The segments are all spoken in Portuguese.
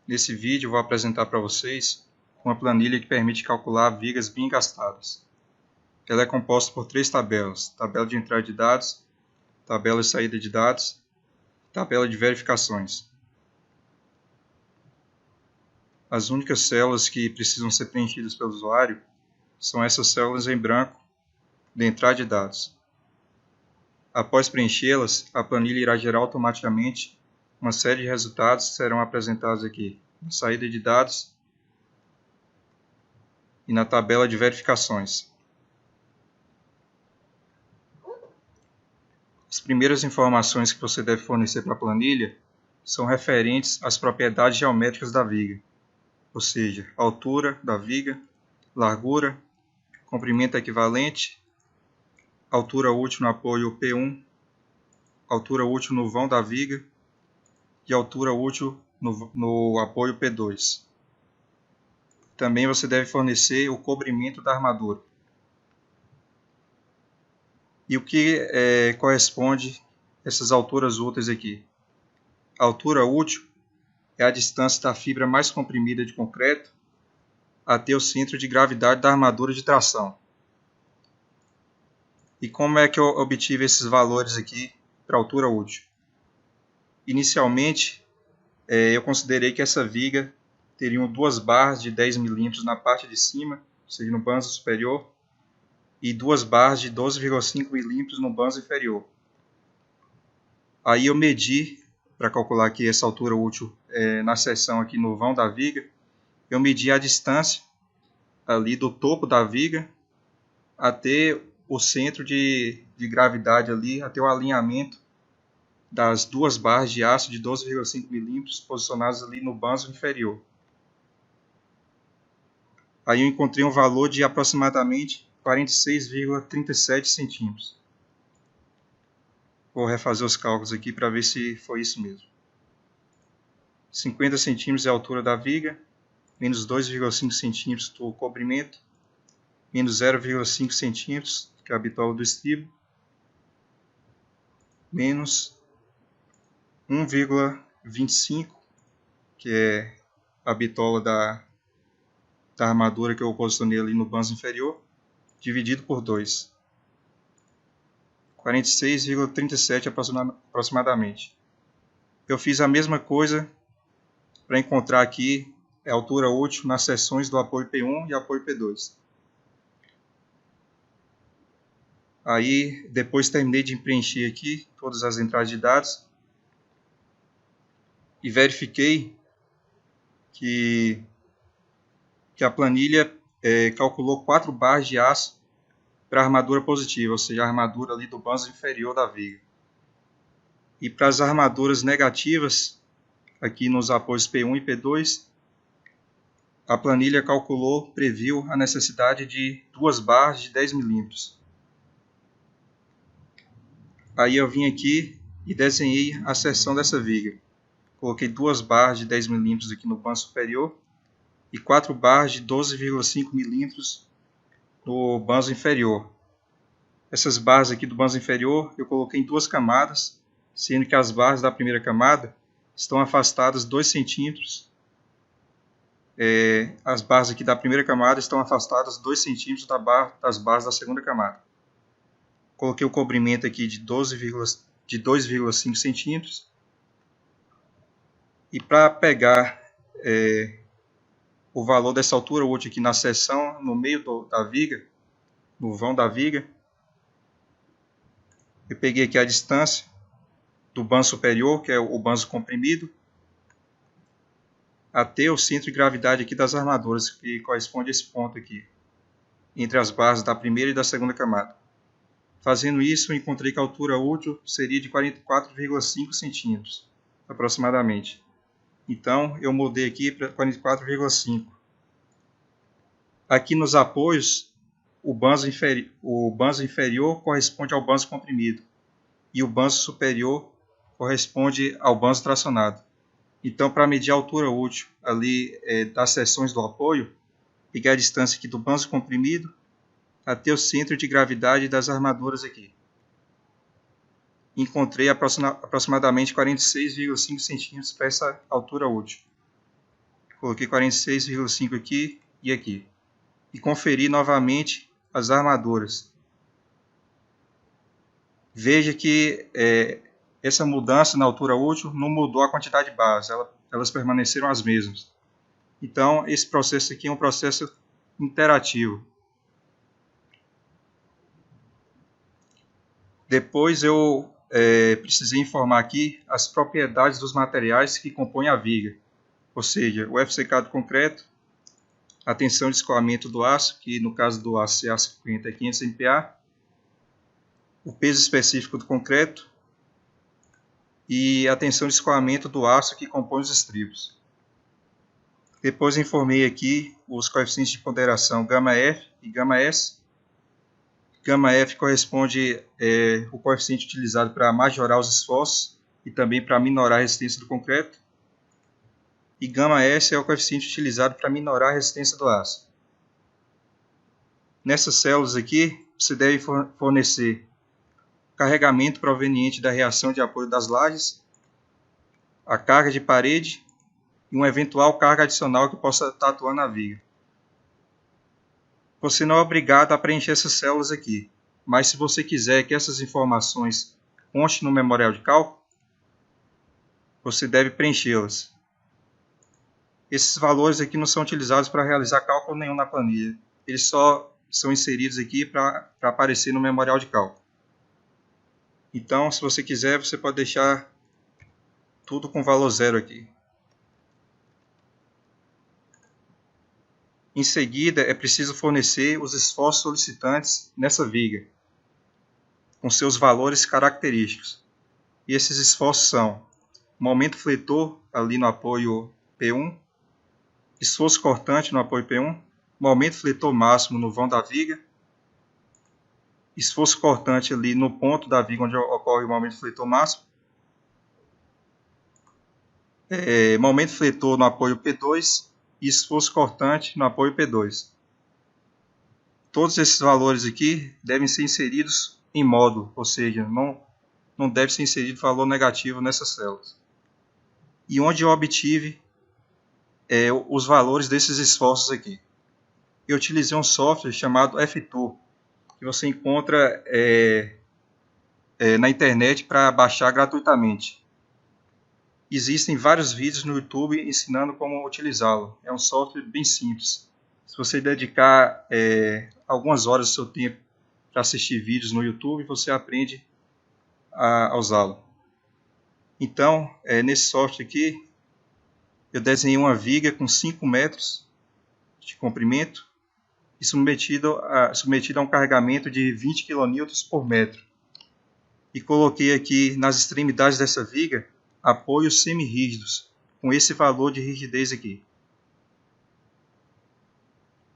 Nesse vídeo eu vou apresentar para vocês uma planilha que permite calcular vigas bem gastadas. Ela é composta por 3 tabelas: tabela de entrada de dados, tabela de saída de dados, tabela de verificações. As únicas células que precisam ser preenchidas pelo usuário são essas células em branco de entrada de dados. Após preenchê-las, a planilha irá gerar automaticamente uma série de resultados que serão apresentados aqui na saída de dados e na tabela de verificações. As primeiras informações que você deve fornecer para a planilha são referentes às propriedades geométricas da viga, ou seja, altura da viga, largura, comprimento equivalente, altura útil no apoio P1, altura útil no vão da viga e altura útil no apoio P2. Também você deve fornecer o cobrimento da armadura. E o que corresponde a essas alturas úteis aqui? A altura útil é a distância da fibra mais comprimida de concreto até o centro de gravidade da armadura de tração. E como é que eu obtive esses valores aqui para a altura útil? Inicialmente, eu considerei que essa viga teria 2 barras de 10 mm na parte de cima, ou seja, no banzo superior, e 2 barras de 12,5 mm no banzo inferior. Aí eu medi, para calcular aqui essa altura útil na seção aqui no vão da viga, eu medi a distância ali do topo da viga até o centro de gravidade ali, até o alinhamento das 2 barras de aço de 12,5 mm posicionadas ali no banzo inferior. Aí eu encontrei um valor de aproximadamente 46,37 centímetros. Vou refazer os cálculos aqui para ver se foi isso mesmo. 50 centímetros é a altura da viga, menos 2,5 centímetros do cobrimento, menos 0,5 centímetros, que é a bitola do estribo, menos 1,25, que é a bitola da armadura que eu posicionei ali no banzo inferior, dividido por 2. 46,37 aproximadamente. Eu fiz a mesma coisa para encontrar aqui a altura útil nas seções do apoio P1 e apoio P2. Aí, depois terminei de preencher aqui todas as entradas de dados e verifiquei que a planilha calculou 4 barras de aço para a armadura positiva, ou seja, a armadura ali do banzo inferior da viga. E para as armaduras negativas, aqui nos apoios P1 e P2, a planilha previu a necessidade de 2 barras de 10 mm. Aí eu vim aqui e desenhei a seção dessa viga. Coloquei 2 barras de 10 mm aqui no banzo superior e 4 barras de 12,5 mm no banzo inferior. Essas barras aqui do banzo inferior eu coloquei em 2 camadas, sendo que as barras da primeira camada estão afastadas 2 centímetros. As barras aqui da primeira camada estão afastadas 2 centímetros das barras da segunda camada. Coloquei o cobrimento aqui de 2,5 centímetros. E para pegar o valor dessa altura útil aqui na seção, no meio da viga, no vão da viga, eu peguei aqui a distância do banzo superior, que é o banzo comprimido, até o centro de gravidade aqui das armaduras, que corresponde a esse ponto aqui, entre as barras da primeira e da segunda camada. Fazendo isso, eu encontrei que a altura útil seria de 44,5 centímetros, aproximadamente. Então, eu mudei aqui para 44,5. Aqui nos apoios, o banzo inferior corresponde ao banzo comprimido e o banzo superior corresponde ao banzo tracionado. Então, para medir a altura útil ali das seções do apoio, peguei a distância aqui do banzo comprimido até o centro de gravidade das armaduras aqui. Encontrei aproximadamente 46,5 centímetros para essa altura útil. Coloquei 46,5 aqui e aqui. E conferi novamente as armaduras. Veja que essa mudança na altura útil não mudou a quantidade de barras, elas permaneceram as mesmas. Então, esse processo aqui é um processo interativo. Depois eu precisei informar aqui as propriedades dos materiais que compõem a viga, ou seja, o FCK do concreto, a tensão de escoamento do aço, que no caso do aço CA50 é 500 MPa, o peso específico do concreto e a tensão de escoamento do aço que compõe os estribos. Depois informei aqui os coeficientes de ponderação γF e γS. γF corresponde o coeficiente utilizado para majorar os esforços e também para minorar a resistência do concreto. E γS é o coeficiente utilizado para minorar a resistência do aço. Nessas células aqui, você deve fornecer carregamento proveniente da reação de apoio das lajes, a carga de parede e uma eventual carga adicional que possa estar atuando na viga. Você não é obrigado a preencher essas células aqui, mas se você quiser que essas informações constem no memorial de cálculo, você deve preenchê-las. Esses valores aqui não são utilizados para realizar cálculo nenhum na planilha, eles só são inseridos aqui para aparecer no memorial de cálculo. Então, se você quiser, você pode deixar tudo com valor zero aqui. Em seguida, é preciso fornecer os esforços solicitantes nessa viga, com seus valores característicos. E esses esforços são momento fletor, ali no apoio P1, esforço cortante no apoio P1, momento fletor máximo no vão da viga, esforço cortante ali no ponto da viga onde ocorre o momento fletor máximo, momento fletor no apoio P2 e esforço cortante no apoio P2. Todos esses valores aqui devem ser inseridos em módulo, ou seja, não deve ser inserido valor negativo nessas células. E onde eu obtive os valores desses esforços aqui? Eu utilizei um software chamado FTOO, que você encontra na internet para baixar gratuitamente. Existem vários vídeos no YouTube ensinando como utilizá-lo. É um software bem simples. Se você dedicar algumas horas do seu tempo para assistir vídeos no YouTube, você aprende a usá-lo. Então, nesse software aqui, eu desenhei uma viga com 5 metros de comprimento e submetido a um carregamento de 20 kN por metro. E coloquei aqui nas extremidades dessa viga apoios semi-rígidos, com esse valor de rigidez aqui.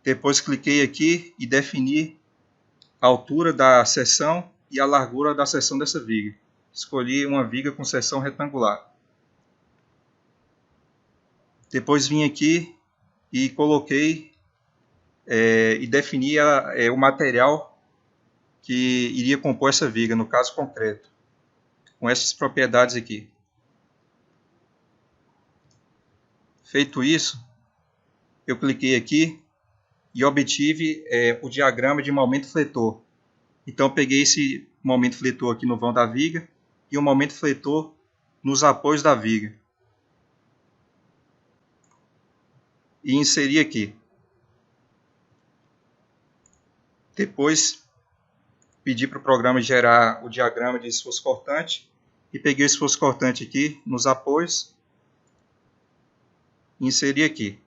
Depois cliquei aqui e defini a altura da seção e a largura da seção dessa viga. Escolhi uma viga com seção retangular. Depois vim aqui e coloquei e defini o material que iria compor essa viga, no caso concreto, com essas propriedades aqui. Feito isso, eu cliquei aqui e obtive o diagrama de momento fletor. Então eu peguei esse momento fletor aqui no vão da viga e o momento fletor nos apoios da viga. E inseri aqui. Depois pedi para o programa gerar o diagrama de esforço cortante e peguei o esforço cortante aqui nos apoios e inseri aqui.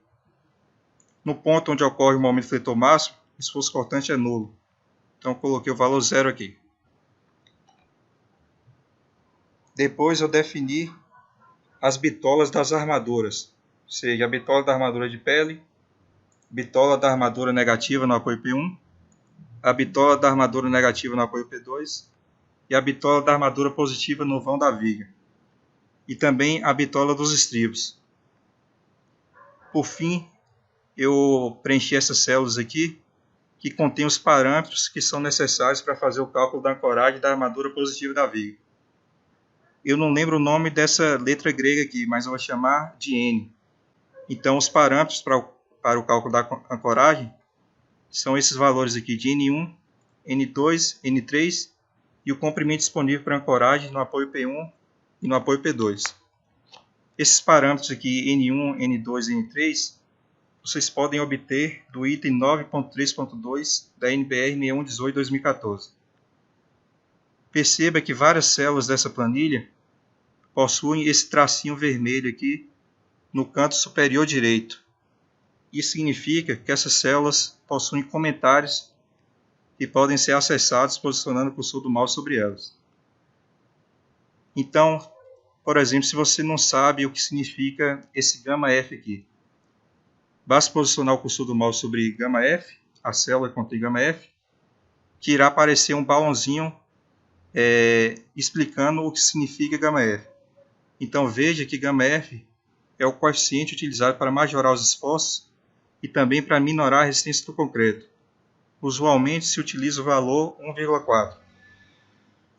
No ponto onde ocorre o momento fletor máximo, o esforço cortante é nulo. Então coloquei o valor zero aqui. Depois eu defini as bitolas das armaduras, ou seja, a bitola da armadura de pele, bitola da armadura negativa no apoio P1, a bitola da armadura negativa no apoio P2 e a bitola da armadura positiva no vão da viga. E também a bitola dos estribos. Por fim, eu preenchi essas células aqui, que contêm os parâmetros que são necessários para fazer o cálculo da ancoragem da armadura positiva da viga. Eu não lembro o nome dessa letra grega aqui, mas eu vou chamar de N. Então, os parâmetros para o cálculo da ancoragem são esses valores aqui de N1, N2, N3 e o comprimento disponível para ancoragem no apoio P1 e no apoio P2. Esses parâmetros aqui, N1, N2 e N3, vocês podem obter do item 9.3.2 da NBR 6118/2014. Perceba que várias células dessa planilha possuem esse tracinho vermelho aqui no canto superior direito. Isso significa que essas células possuem comentários que podem ser acessados posicionando o cursor do mouse sobre elas. Então, por exemplo, se você não sabe o que significa esse gama F aqui, basta posicionar o cursor do mouse sobre gama F, a célula contém gama F, que irá aparecer um balãozinho explicando o que significa gama F. Então veja que gama F é o coeficiente utilizado para majorar os esforços e também para minorar a resistência do concreto. Usualmente se utiliza o valor 1,4.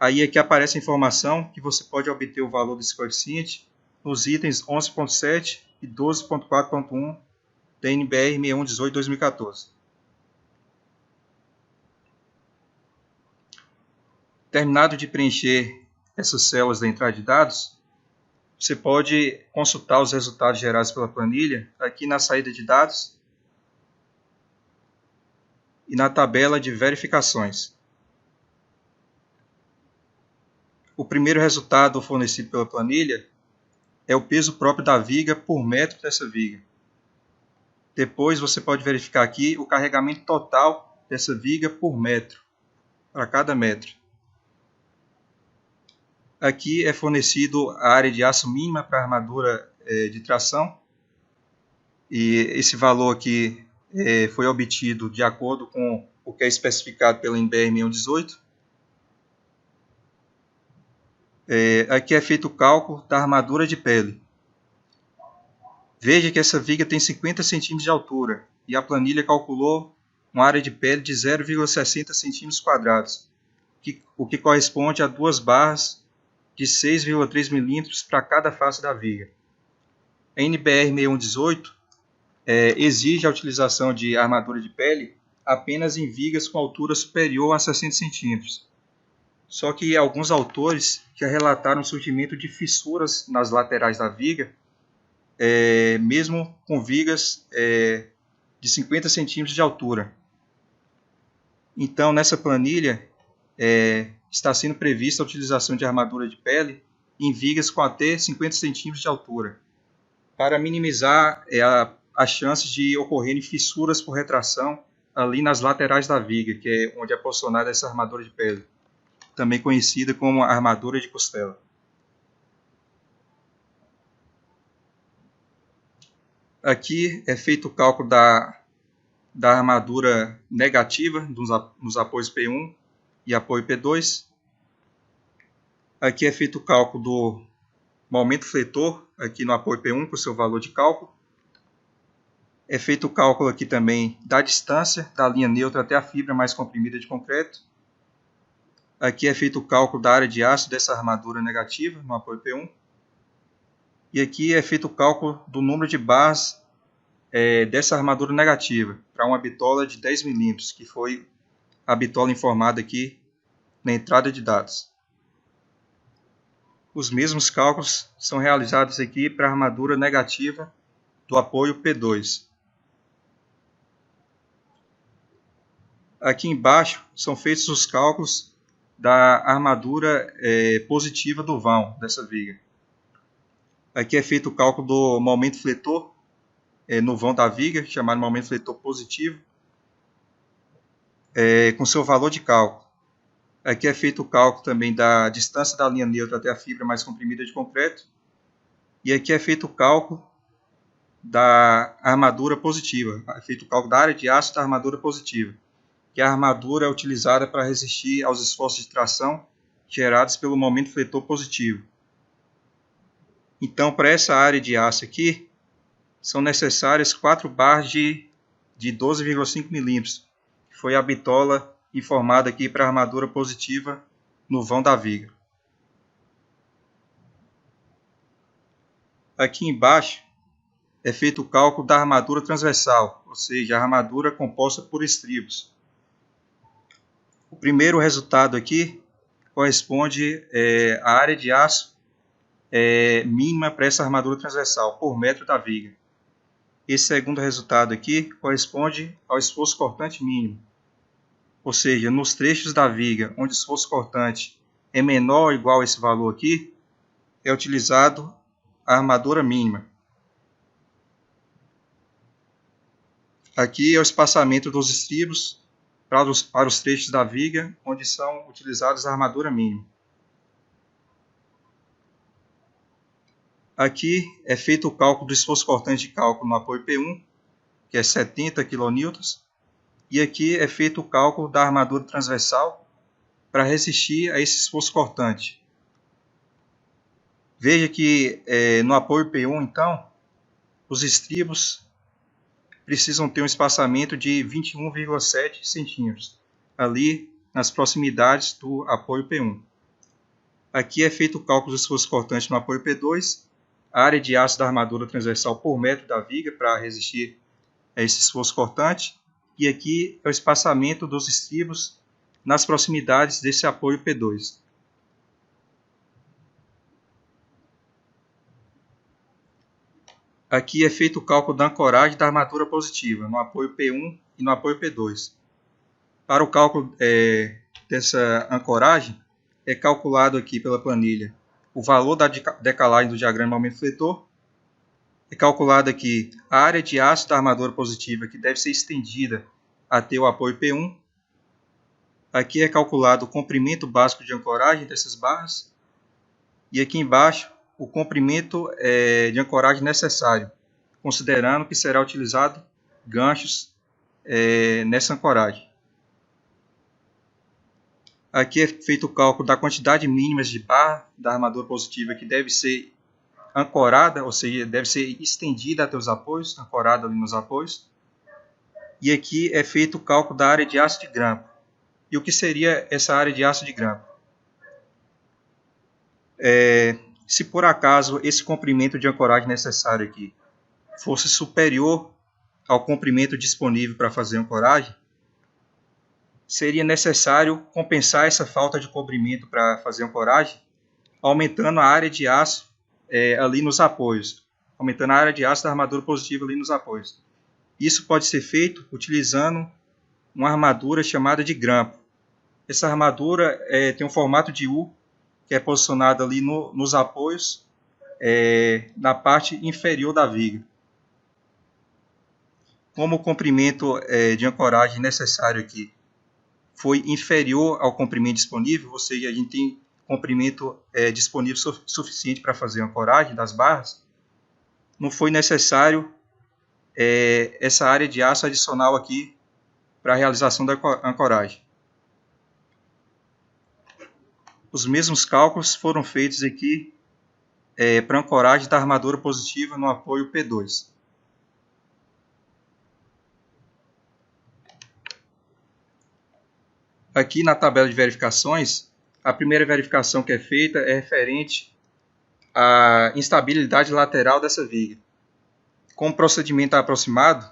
Aí é que aparece a informação que você pode obter o valor desse coeficiente nos itens 11.7 e 12.4.1 da NBR 6118/2014. Terminado de preencher essas células da entrada de dados, você pode consultar os resultados gerados pela planilha aqui na saída de dados e na tabela de verificações. O primeiro resultado fornecido pela planilha é o peso próprio da viga por metro dessa viga. Depois você pode verificar aqui o carregamento total dessa viga por metro, para cada metro. Aqui é fornecido a área de aço mínima para a armadura de tração. E esse valor aqui foi obtido de acordo com o que é especificado pela NBR 6118. Aqui é feito o cálculo da armadura de pele. Veja que essa viga tem 50 cm de altura e a planilha calculou uma área de pele de 0,60 cm², o que corresponde a 2 barras de 6,3 mm para cada face da viga. A NBR 6118 exige a utilização de armadura de pele apenas em vigas com altura superior a 60 cm. Só que alguns autores já relataram o surgimento de fissuras nas laterais da viga, mesmo com vigas de 50 cm de altura. Então, nessa planilha, está sendo prevista a utilização de armadura de pele em vigas com até 50 cm de altura, para minimizar as chances de ocorrerem fissuras por retração ali nas laterais da viga, que é onde é posicionada essa armadura de pele, também conhecida como armadura de costela. Aqui é feito o cálculo da armadura negativa nos apoios P1 e apoio P2. Aqui é feito o cálculo do momento fletor aqui no apoio P1 com o seu valor de cálculo. É feito o cálculo aqui também da distância da linha neutra até a fibra mais comprimida de concreto. Aqui é feito o cálculo da área de aço dessa armadura negativa no apoio P1. E aqui é feito o cálculo do número de barras dessa armadura negativa para uma bitola de 10 mm, que foi a bitola informada aqui na entrada de dados. Os mesmos cálculos são realizados aqui para a armadura negativa do apoio P2. Aqui embaixo são feitos os cálculos da armadura positiva do vão dessa viga. Aqui é feito o cálculo do momento fletor no vão da viga, chamado momento fletor positivo, com seu valor de cálculo. Aqui é feito o cálculo também da distância da linha neutra até a fibra mais comprimida de concreto. E aqui é feito o cálculo da armadura positiva. É feito o cálculo da área de aço da armadura positiva, que a armadura é utilizada para resistir aos esforços de tração gerados pelo momento fletor positivo. Então, para essa área de aço aqui, são necessárias 4 barras de 12,5 mm, que foi a bitola informada aqui para a armadura positiva no vão da viga. Aqui embaixo é feito o cálculo da armadura transversal, ou seja, a armadura composta por estribos. O primeiro resultado aqui corresponde à área de aço mínima para essa armadura transversal, por metro da viga. Esse segundo resultado aqui corresponde ao esforço cortante mínimo. Ou seja, nos trechos da viga onde o esforço cortante é menor ou igual a esse valor aqui, é utilizado a armadura mínima. Aqui é o espaçamento dos estribos para os trechos da viga onde são utilizados a armadura mínima. Aqui é feito o cálculo do esforço cortante de cálculo no apoio P1, que é 70 kN, e aqui é feito o cálculo da armadura transversal para resistir a esse esforço cortante. Veja que no apoio P1, então, os estribos precisam ter um espaçamento de 21,7 centímetros, ali nas proximidades do apoio P1. Aqui é feito o cálculo do esforço cortante no apoio P2, a área de aço da armadura transversal por metro da viga para resistir a esse esforço cortante, e aqui é o espaçamento dos estribos nas proximidades desse apoio P2. Aqui é feito o cálculo da ancoragem da armadura positiva no apoio P1 e no apoio P2. Para o cálculo dessa ancoragem, é calculado aqui pela planilha o valor da decalagem do diagrama de momento fletor. É calculado aqui a área de aço da armadura positiva que deve ser estendida até o apoio P1. Aqui é calculado o comprimento básico de ancoragem dessas barras. E aqui embaixo o comprimento de ancoragem necessário, considerando que será utilizado ganchos nessa ancoragem. Aqui é feito o cálculo da quantidade mínima de barra da armadura positiva que deve ser ancorada, ou seja, deve ser estendida até os apoios, ancorada ali nos apoios. E aqui é feito o cálculo da área de aço de grampo. E o que seria essa área de aço de grampo? Se por acaso esse comprimento de ancoragem necessário aqui fosse superior ao comprimento disponível para fazer ancoragem, seria necessário compensar essa falta de comprimento para fazer ancoragem, aumentando a área de aço ali nos apoios, aumentando a área de aço da armadura positiva ali nos apoios. Isso pode ser feito utilizando uma armadura chamada de grampo. Essa armadura tem um formato de U, que é posicionada ali nos apoios, na parte inferior da viga. Como o comprimento de ancoragem necessário aqui foi inferior ao comprimento disponível, ou seja, a gente tem comprimento disponível suficiente para fazer a ancoragem das barras, não foi necessário essa área de aço adicional aqui para a realização da ancoragem. Os mesmos cálculos foram feitos aqui para a ancoragem da armadura positiva no apoio P2. Aqui na tabela de verificações, a primeira verificação que é feita é referente à instabilidade lateral dessa viga. Com o procedimento aproximado,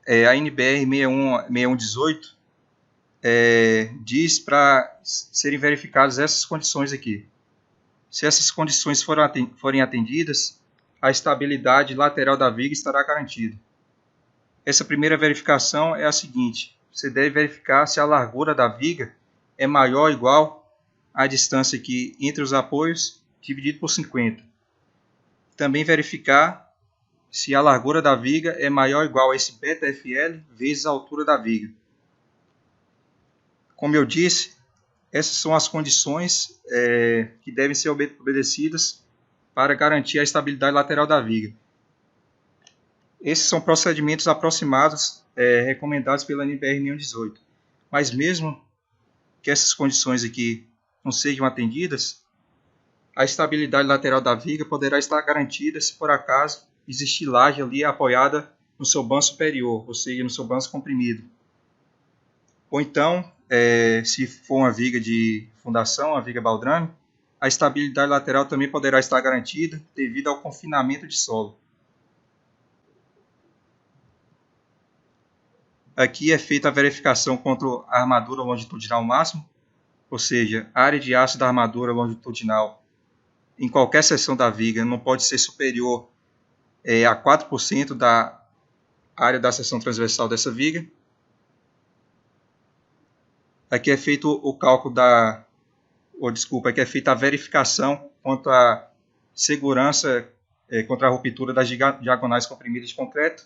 a NBR 6118 diz para serem verificadas essas condições aqui. Se essas condições forem atendidas, a estabilidade lateral da viga estará garantida. Essa primeira verificação é a seguinte: você deve verificar se a largura da viga é maior ou igual à distância aqui entre os apoios dividido por 50. Também verificar se a largura da viga é maior ou igual a esse βFL vezes a altura da viga. Como eu disse, essas são as condições que devem ser obedecidas para garantir a estabilidade lateral da viga. Esses são procedimentos aproximados recomendados pela NBR 6118. Mas mesmo que essas condições aqui não sejam atendidas, a estabilidade lateral da viga poderá estar garantida se por acaso existir laje ali apoiada no seu banco superior, ou seja, no seu banco comprimido. Ou então, se for uma viga de fundação, uma viga baldrame, a estabilidade lateral também poderá estar garantida devido ao confinamento de solo. Aqui é feita a verificação contra a armadura longitudinal máxima, ou seja, a área de aço da armadura longitudinal em qualquer seção da viga não pode ser superior a 4% da área da seção transversal dessa viga. Aqui é feito o cálculo aqui é feita a verificação quanto à segurança contra a ruptura das diagonais comprimidas de concreto,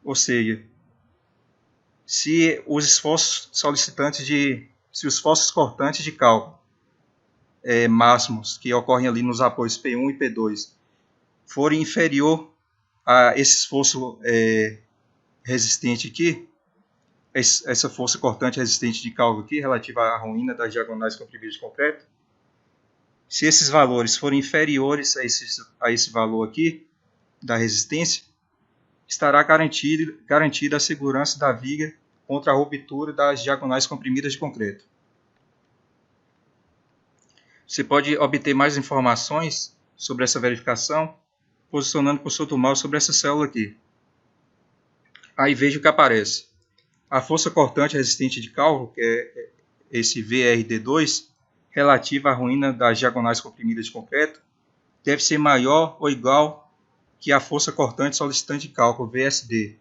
ou seja, se os esforços cortantes de cálculo máximos que ocorrem ali nos apoios P1 e P2 forem inferior a esse esforço resistente aqui, essa força cortante resistente de cálculo aqui, relativa à ruína das diagonais comprimidas de concreto, se esses valores forem inferiores a esse valor aqui da resistência, estará garantida a segurança da viga contra a ruptura das diagonais comprimidas de concreto. Você pode obter mais informações sobre essa verificação posicionando o cursor do mouse sobre essa célula aqui. Aí veja o que aparece. A força cortante resistente de cálculo, que é esse VRD2, relativa à ruína das diagonais comprimidas de concreto, deve ser maior ou igual que a força cortante solicitante de cálculo, VSD.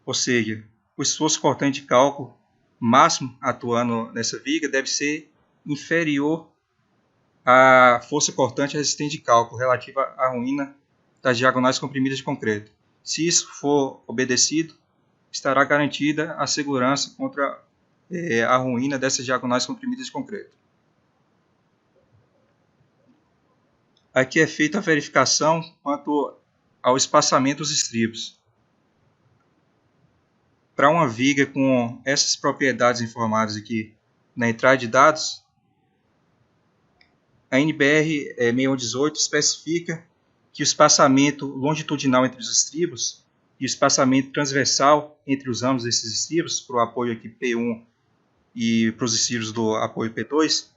Ou seja, o esforço cortante de cálculo máximo atuando nessa viga deve ser inferior à força cortante resistente de cálculo relativa à ruína das diagonais comprimidas de concreto. Se isso for obedecido, estará garantida a segurança contra a ruína dessas diagonais comprimidas de concreto. Aqui é feita a verificação quanto ao espaçamento dos estribos. Para uma viga com essas propriedades informadas aqui na entrada de dados, a NBR 6118 especifica que o espaçamento longitudinal entre os estribos e o espaçamento transversal entre os ramos desses estribos, para o apoio aqui P1 e para os estribos do apoio P2,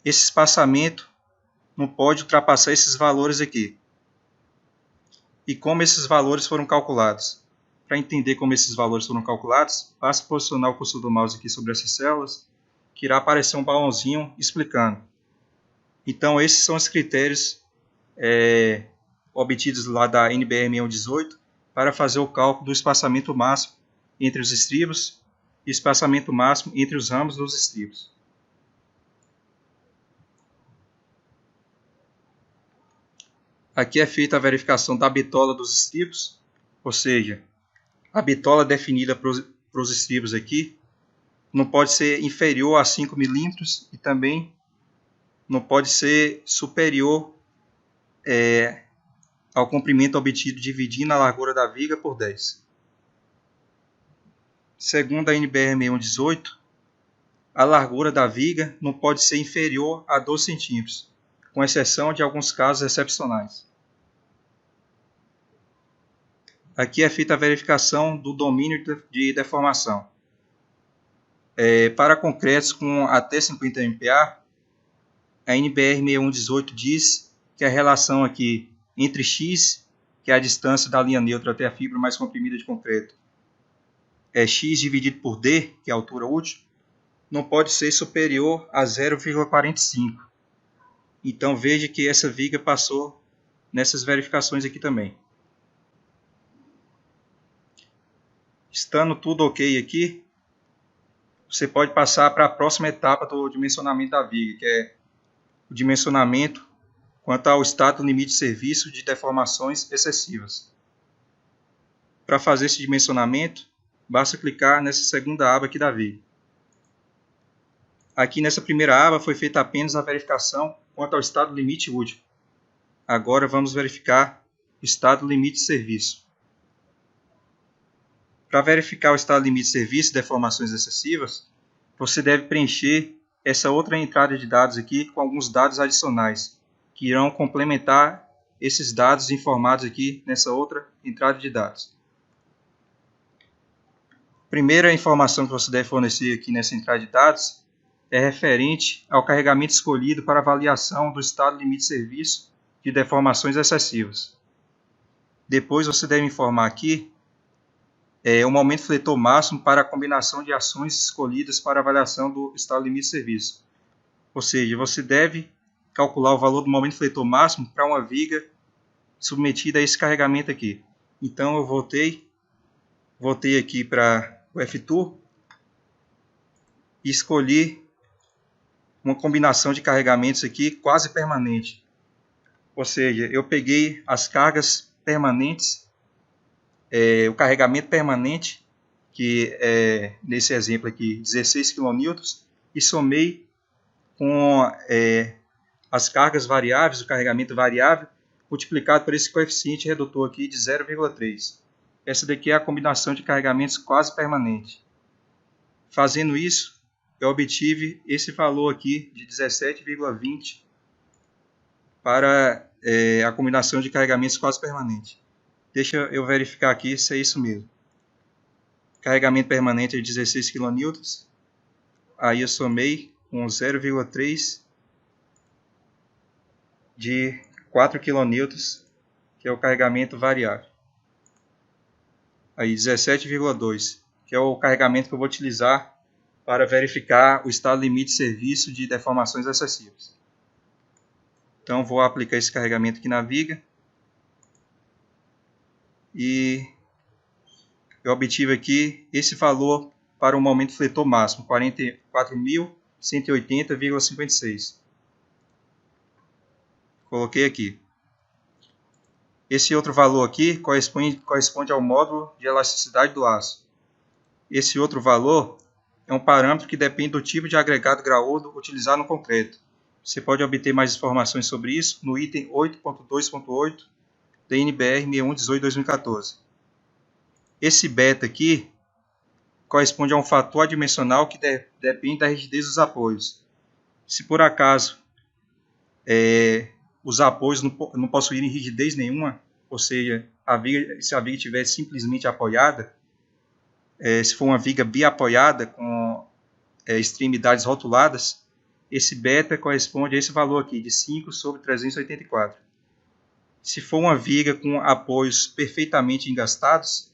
esse espaçamento não pode ultrapassar esses valores aqui. E como esses valores foram calculados? Para entender como esses valores foram calculados, basta posicionar o cursor do mouse aqui sobre essas células, que irá aparecer um balãozinho explicando. Então, esses são os critérios obtidos lá da NBR 6118 para fazer o cálculo do espaçamento máximo entre os estribos e espaçamento máximo entre os ramos dos estribos. Aqui é feita a verificação da bitola dos estribos, ou seja, a bitola definida para os estribos aqui não pode ser inferior a 5 milímetros e também não pode ser superior ao comprimento obtido dividindo a largura da viga por 10. Segundo a NBR 6118, a largura da viga não pode ser inferior a 12 centímetros, com exceção de alguns casos excepcionais. Aqui é feita a verificação do domínio de deformação. Para concretos com até 50 MPa, a NBR 6118 diz que a relação aqui entre x, que é a distância da linha neutra até a fibra mais comprimida de concreto, é x dividido por d, que é a altura útil, não pode ser superior a 0,45. Então veja que essa viga passou nessas verificações aqui também. Estando tudo ok aqui, você pode passar para a próxima etapa do dimensionamento da viga, que é o dimensionamento quanto ao estado limite de serviço de deformações excessivas. Para fazer esse dimensionamento, basta clicar nessa segunda aba aqui da viga. Aqui nessa primeira aba foi feita apenas a verificação quanto ao estado limite útil. Agora vamos verificar o estado limite de serviço. Para verificar o estado limite de serviço de deformações excessivas, você deve preencher essa outra entrada de dados aqui com alguns dados adicionais, que irão complementar esses dados informados aqui nessa outra entrada de dados. A primeira informação que você deve fornecer aqui nessa entrada de dados é referente ao carregamento escolhido para avaliação do estado limite de serviço de deformações excessivas. Depois você deve informar aqui o momento fletor máximo para a combinação de ações escolhidas para avaliação do estado limite de serviço. Ou seja, você deve calcular o valor do momento fletor máximo para uma viga submetida a esse carregamento aqui. Então eu voltei aqui para o FTool e escolhi uma combinação de carregamentos aqui quase permanente. Ou seja, eu peguei as cargas permanentes, o carregamento permanente, que é nesse exemplo aqui 16 kN, e somei com as cargas variáveis, o carregamento variável, multiplicado por esse coeficiente redutor aqui de 0,3. Essa daqui é a combinação de carregamentos quase permanente. Fazendo isso, eu obtive esse valor aqui de 17,20 para a combinação de carregamentos quase permanente. Deixa eu verificar aqui se é isso mesmo. Carregamento permanente é 16 kN. Aí eu somei com 0,3 de 4 kN, que é o carregamento variável. Aí 17,2, que é o carregamento que eu vou utilizar para verificar o estado limite de serviço de deformações excessivas. Então vou aplicar esse carregamento aqui na viga. E eu obtive aqui esse valor para o momento fletor máximo, 44.180,56. Coloquei aqui. Esse outro valor aqui corresponde ao módulo de elasticidade do aço. Esse outro valor é um parâmetro que depende do tipo de agregado graúdo utilizado no concreto. Você pode obter mais informações sobre isso no item 8.2.8 da NBR 6118/2014. Esse beta aqui corresponde a um fator adimensional que depende da rigidez dos apoios. Se por acaso os apoios não possuírem rigidez nenhuma, ou seja, se a viga estiver simplesmente apoiada, se for uma viga biapoiada com extremidades rotuladas, esse beta corresponde a esse valor aqui, de 5/384. Se for uma viga com apoios perfeitamente engastados,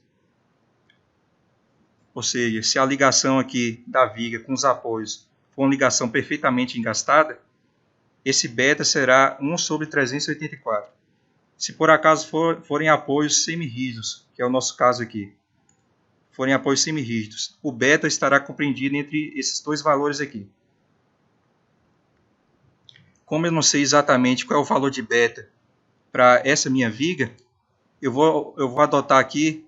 ou seja, se a ligação aqui da viga com os apoios for uma ligação perfeitamente engastada, esse beta será 1/384. Se por acaso forem apoios semirrígidos, que é o nosso caso aqui, forem apoios semirrígidos, o beta estará compreendido entre esses dois valores aqui. Como eu não sei exatamente qual é o valor de beta para essa minha viga, eu vou adotar aqui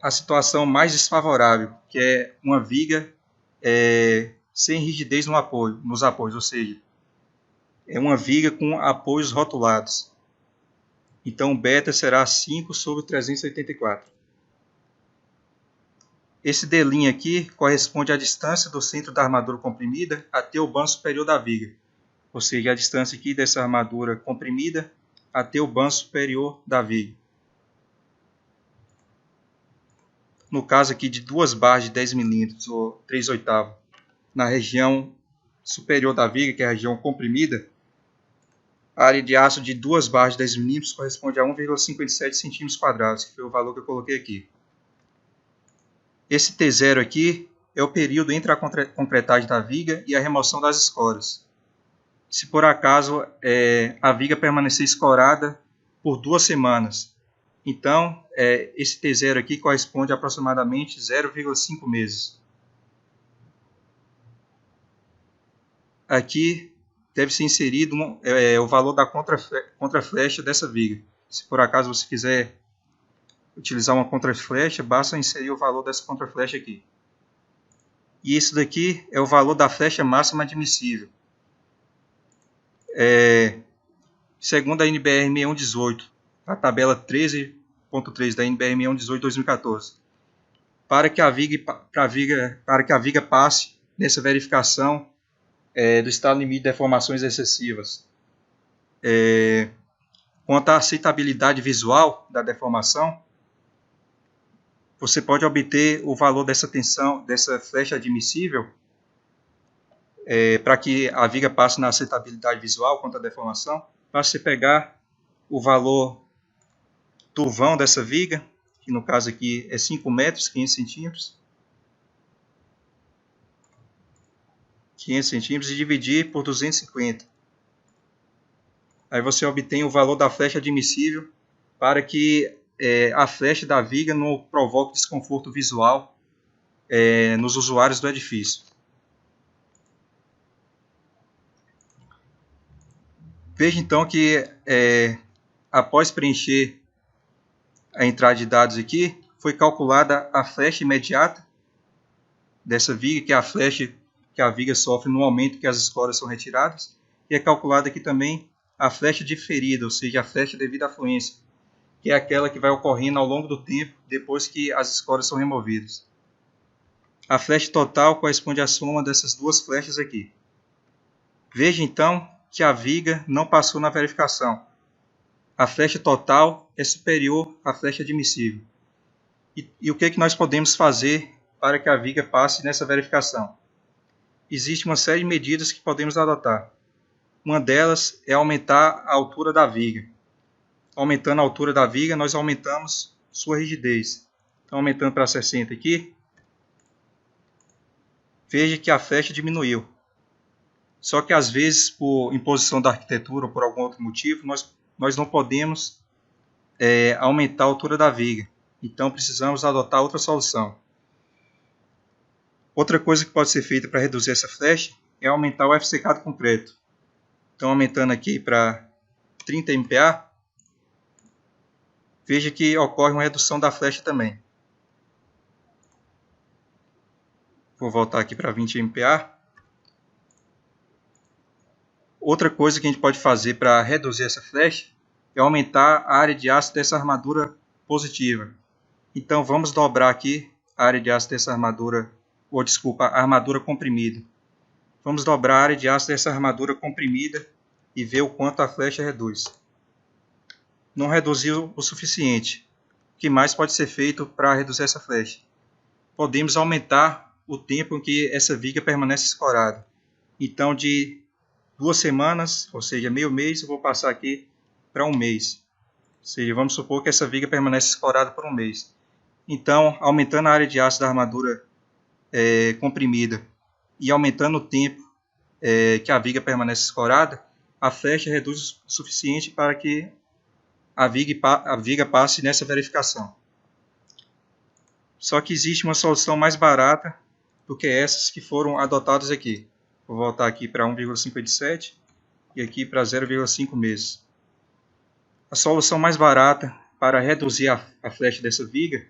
a situação mais desfavorável, que é uma viga sem rigidez nos apoios, ou seja, é uma viga com apoios rotulados. Então o beta será 5/384. Esse D' aqui corresponde à distância do centro da armadura comprimida até o banco superior da viga, ou seja, a distância aqui dessa armadura comprimida até o banco superior da viga. No caso aqui de duas barras de 10 mm ou 3/8 na região superior da viga, que é a região comprimida, a área de aço de duas barras de 10 mm corresponde a 1,57 cm², que foi o valor que eu coloquei aqui. Esse T0 aqui é o período entre a concretagem da viga e a remoção das escoras. Se por acaso a viga permanecer escorada por 2 semanas, então esse T0 aqui corresponde a aproximadamente 0,5 meses. Aqui deve ser inserido o valor da contraflecha dessa viga. Se por acaso você quiser utilizar uma contraflecha, basta inserir o valor dessa contraflecha aqui. E isso daqui é o valor da flecha máxima admissível. Segundo a NBR 6118, a tabela 13.3 da NBR 6118/2014, para que a viga passe nessa verificação do estado limite de deformações excessivas, quanto à aceitabilidade visual da deformação, você pode obter o valor dessa tensão, dessa flecha admissível, para que a viga passe na aceitabilidade visual quanto à deformação. Basta você pegar o valor do vão dessa viga que no caso aqui é 5 metros, 500 centímetros. 500 centímetros e dividir por 250. Aí você obtém o valor da flecha admissível para que a flecha da viga não provoque desconforto visual nos usuários do edifício. Veja então que após preencher a entrada de dados aqui, foi calculada a flecha imediata dessa viga, que é a flecha que a viga sofre no momento que as escoras são retiradas, e é calculada aqui também a flecha diferida, ou seja, a flecha devido à fluência, que é aquela que vai ocorrendo ao longo do tempo depois que as escoras são removidas. A flecha total corresponde à soma dessas duas flechas aqui. Veja então que a viga não passou na verificação. A flecha total é superior à flecha admissível. E o que nós podemos fazer para que a viga passe nessa verificação? Existe uma série de medidas que podemos adotar. Uma delas é aumentar a altura da viga. Aumentando a altura da viga, nós aumentamos sua rigidez. Então, aumentando para 60 aqui, veja que a flecha diminuiu. Só que às vezes, por imposição da arquitetura ou por algum outro motivo, nós não podemos aumentar a altura da viga. Então, precisamos adotar outra solução. Outra coisa que pode ser feita para reduzir essa flecha é aumentar o FCK do concreto. Então, aumentando aqui para 30 MPa, veja que ocorre uma redução da flecha também. Vou voltar aqui para 20 MPa. Outra coisa que a gente pode fazer para reduzir essa flecha é aumentar a área de aço dessa armadura positiva. Então, vamos dobrar aqui a área de aço dessa armadura, a armadura comprimida. Vamos dobrar a área de aço dessa armadura comprimida e ver o quanto a flecha reduz. Não reduziu o suficiente. O que mais pode ser feito para reduzir essa flecha? Podemos aumentar o tempo em que essa viga permanece escorada. Então, de 2 semanas, ou seja, meio mês, eu vou passar aqui para 1 mês. Ou seja, vamos supor que essa viga permanece escorada por 1 mês. Então, aumentando a área de aço da armadura comprimida e aumentando o tempo que a viga permanece escorada, a flecha reduz o suficiente para que a viga passe nessa verificação. Só que existe uma solução mais barata do que essas que foram adotadas aqui. Vou voltar aqui para 1,57 e aqui para 0,5 meses. A solução mais barata para reduzir a flecha dessa viga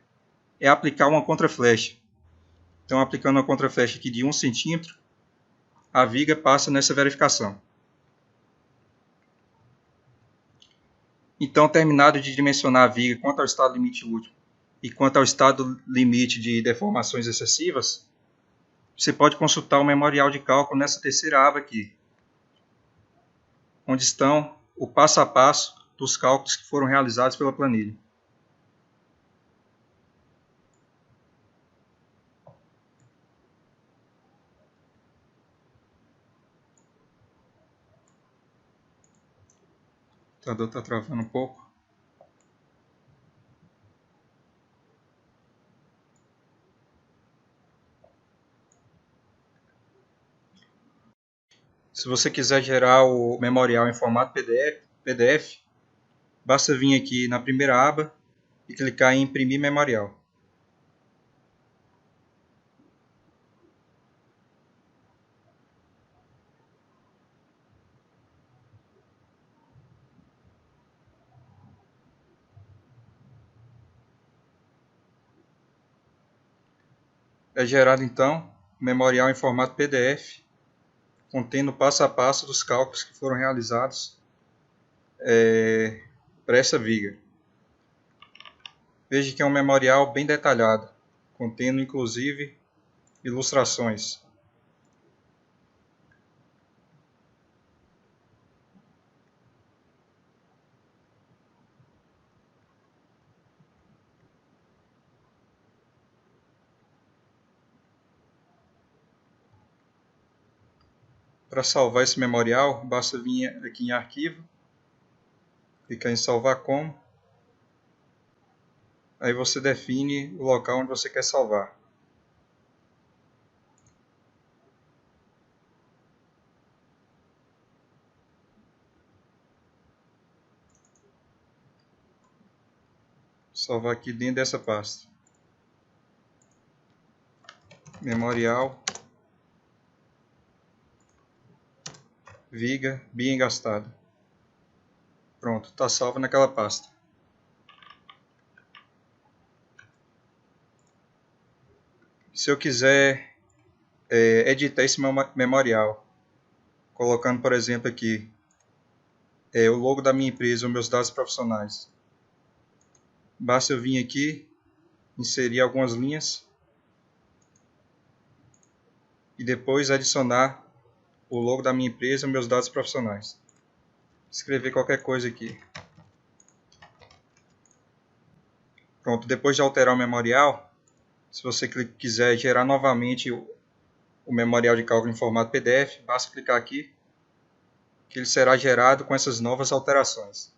é aplicar uma contraflecha. Então, aplicando uma contraflecha aqui de 1 centímetro, a viga passa nessa verificação. Então, terminado de dimensionar a viga quanto ao estado limite útil e quanto ao estado limite de deformações excessivas, você pode consultar o memorial de cálculo nessa terceira aba aqui, onde estão o passo a passo dos cálculos que foram realizados pela planilha. O computador está travando um pouco. Se você quiser gerar o memorial em formato PDF, basta vir aqui na primeira aba e clicar em imprimir memorial. É gerado então o memorial em formato PDF, contendo o passo a passo dos cálculos que foram realizados para essa viga. Veja que é um memorial bem detalhado, contendo inclusive ilustrações. Para salvar esse memorial, basta vir aqui em Arquivo, clicar em Salvar como. Aí você define o local onde você quer salvar. Salvar aqui dentro dessa pasta. Memorial. Viga bem engastado. Pronto, está salvo naquela pasta. Se eu quiser editar esse memorial, colocando, por exemplo, aqui o logo da minha empresa, os meus dados profissionais, basta eu vir aqui, inserir algumas linhas e depois adicionar o logo da minha empresa e meus dados profissionais. Escrever qualquer coisa aqui. Pronto, depois de alterar o memorial, se você quiser gerar novamente o memorial de cálculo em formato PDF, basta clicar aqui, que ele será gerado com essas novas alterações.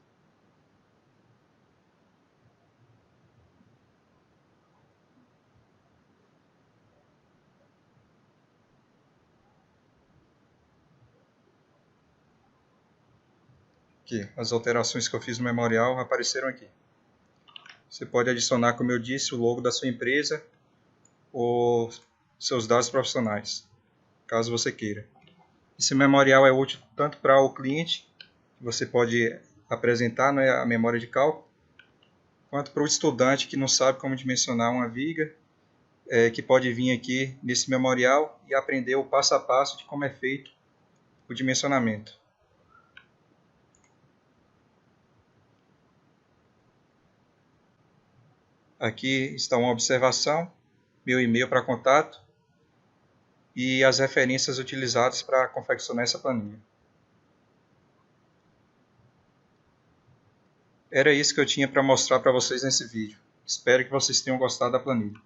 Aqui, as alterações que eu fiz no memorial apareceram aqui. Você pode adicionar, como eu disse, o logo da sua empresa ou seus dados profissionais, caso você queira. Esse memorial é útil tanto para o cliente, que você pode apresentar, né, a memória de cálculo, quanto para o estudante que não sabe como dimensionar uma viga, que pode vir aqui nesse memorial e aprender o passo a passo de como é feito o dimensionamento. Aqui está uma observação, meu e-mail para contato e as referências utilizadas para confeccionar essa planilha. Era isso que eu tinha para mostrar para vocês nesse vídeo. Espero que vocês tenham gostado da planilha.